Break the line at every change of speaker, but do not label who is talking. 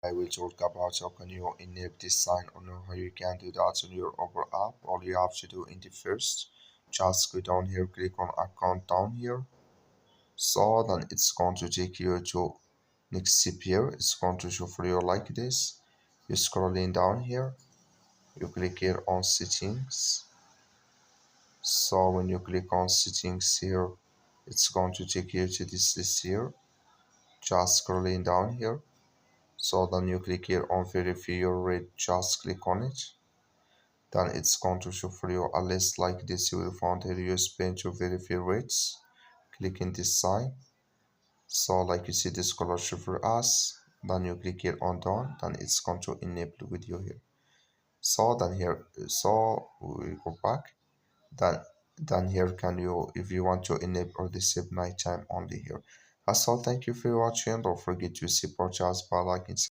I will talk about how can you enable this sign or know how you can do that on your Opera app. All you have to do in the first, just go down here, click on account down here. So then it's going to take you to next step here. It's going to show for you like this. You scrolling down here, you click here on settings. So when you click on settings here, it's going to take you to this list here. Just scrolling down here. So then you click here on verify your rate, just click on it. Then it's going to show for you a list like this. You will find here you spend to verify rates. Click in this sign. So like you see this color show for us. Then you click here on done. Then it's going to enable with you here. So then here, so we go back. Then here can you if you want to enable or disable nighttime only here. That's all. Thank you for watching. Don't forget to support us by liking.